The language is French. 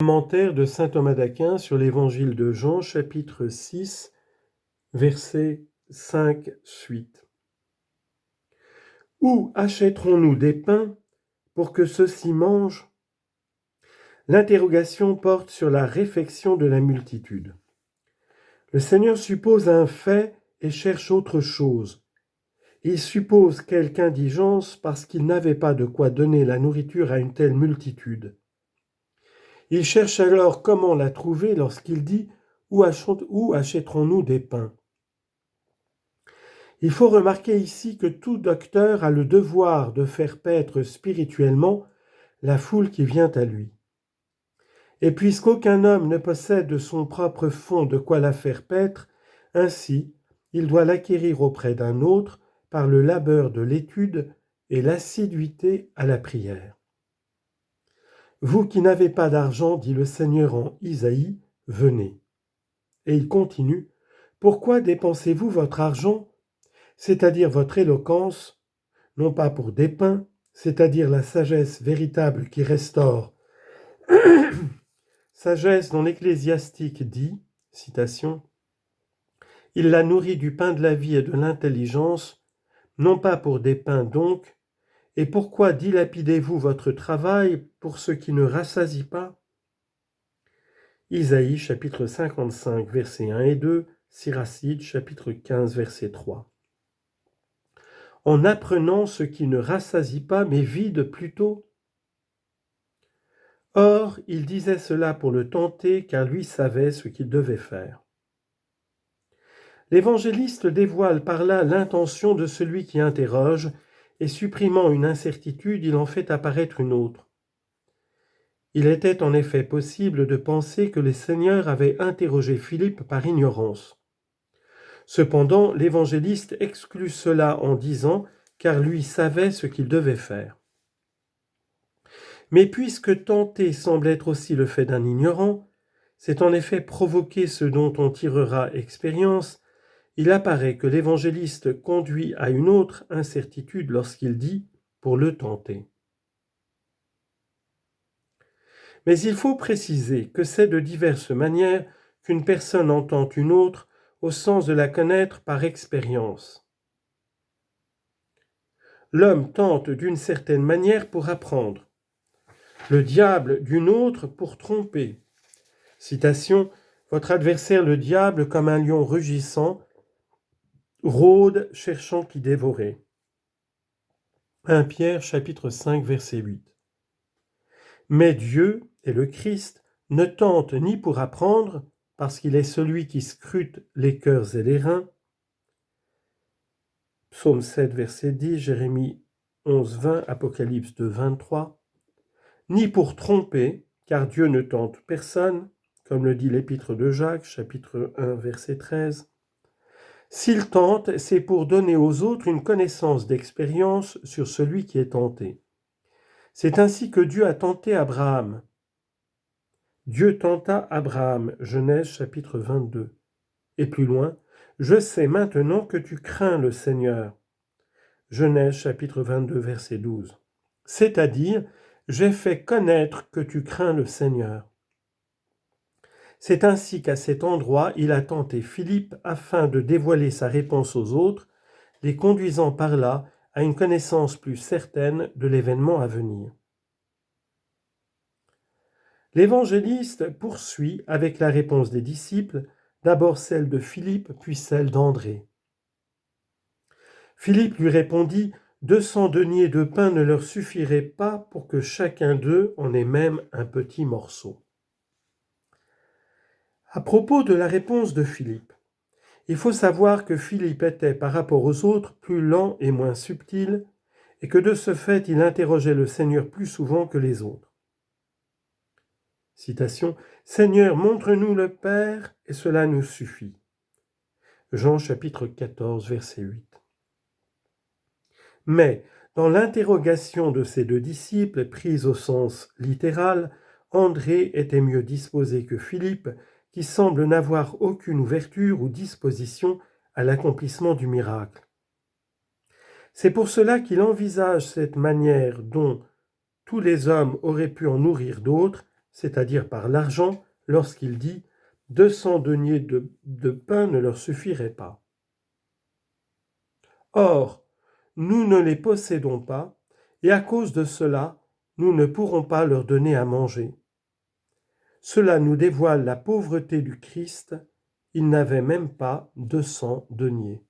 Commentaire de saint Thomas d'Aquin sur l'évangile de Jean, chapitre 6, versets 5 suite. Où achèterons-nous des pains pour que ceux-ci mangent ? L'interrogation porte sur la réfection de la multitude. Le Seigneur suppose un fait et cherche autre chose. Il suppose quelque indigence parce qu'il n'avait pas de quoi donner la nourriture à une telle multitude. Il cherche alors comment la trouver lorsqu'il dit « Où achèterons-nous des pains ?» Il faut remarquer ici que tout docteur a le devoir de faire paître spirituellement la foule qui vient à lui. Et puisqu'aucun homme ne possède de son propre fonds de quoi la faire paître, ainsi il doit l'acquérir auprès d'un autre par le labeur de l'étude et l'assiduité à la prière. Vous qui n'avez pas d'argent, dit le Seigneur en Isaïe, venez. Et il continue, pourquoi dépensez-vous votre argent, c'est-à-dire votre éloquence, non pas pour des pains, c'est-à-dire la sagesse véritable qui restaure, sagesse dont l'ecclésiastique dit, citation, « Il la nourrit du pain de la vie et de l'intelligence, non pas pour des pains donc, et pourquoi dilapidez-vous votre travail pour ce qui ne rassasie pas ?» Isaïe, chapitre 55, versets 1 et 2, Siracide, chapitre 15, verset 3. En apprenant ce qui ne rassasie pas, mais vide plutôt. Or, il disait cela pour le tenter, car lui savait ce qu'il devait faire. L'évangéliste dévoile par là l'intention de celui qui interroge, et supprimant une incertitude, il en fait apparaître une autre. Il était en effet possible de penser que le Seigneur avait interrogé Philippe par ignorance. Cependant, l'évangéliste exclut cela en disant « car lui savait ce qu'il devait faire ». Mais puisque tenter semble être aussi le fait d'un ignorant, c'est en effet provoquer ce dont on tirera expérience, il apparaît que l'évangéliste conduit à une autre incertitude lorsqu'il dit « pour le tenter ». Mais il faut préciser que c'est de diverses manières qu'une personne entend une autre au sens de la connaître par expérience. L'homme tente d'une certaine manière pour apprendre, le diable d'une autre pour tromper. Citation, « Votre adversaire le diable, comme un lion rugissant, rôde, cherchant qui dévorer. » 1 Pierre, chapitre 5, verset 8. Mais Dieu et le Christ ne tentent ni pour apprendre, parce qu'il est celui qui scrute les cœurs et les reins. Psaume 7, verset 10, Jérémie 11, 20, Apocalypse 2, 23. Ni pour tromper, car Dieu ne tente personne, comme le dit l'épître de Jacques, chapitre 1, verset 13. S'il tente, c'est pour donner aux autres une connaissance d'expérience sur celui qui est tenté. C'est ainsi que Dieu a tenté Abraham. Dieu tenta Abraham, Genèse chapitre 22. Et plus loin, « Je sais maintenant que tu crains le Seigneur » Genèse chapitre 22, verset 12. C'est-à-dire, j'ai fait connaître que tu crains le Seigneur. C'est ainsi qu'à cet endroit, il a tenté Philippe afin de dévoiler sa réponse aux autres, les conduisant par là à une connaissance plus certaine de l'événement à venir. L'évangéliste poursuit avec la réponse des disciples, d'abord celle de Philippe, puis celle d'André. Philippe lui répondit, « 200 deniers de pain ne leur suffiraient pas pour que chacun d'eux en ait même un petit morceau. » À propos de la réponse de Philippe, il faut savoir que Philippe était par rapport aux autres plus lent et moins subtil, et que de ce fait il interrogeait le Seigneur plus souvent que les autres. Citation, « Seigneur, montre-nous le Père, et cela nous suffit. » Jean chapitre 14, verset 8. Mais, dans l'interrogation de ces deux disciples, prise au sens littéral, André était mieux disposé que Philippe, qui semble n'avoir aucune ouverture ou disposition à l'accomplissement du miracle. C'est pour cela qu'il envisage cette manière dont tous les hommes auraient pu en nourrir d'autres, c'est-à-dire par l'argent, lorsqu'il dit « 200 deniers de pain ne leur suffiraient pas ». Or, nous ne les possédons pas, et à cause de cela, nous ne pourrons pas leur donner à manger. Cela nous dévoile la pauvreté du Christ, il n'avait même pas 200 deniers.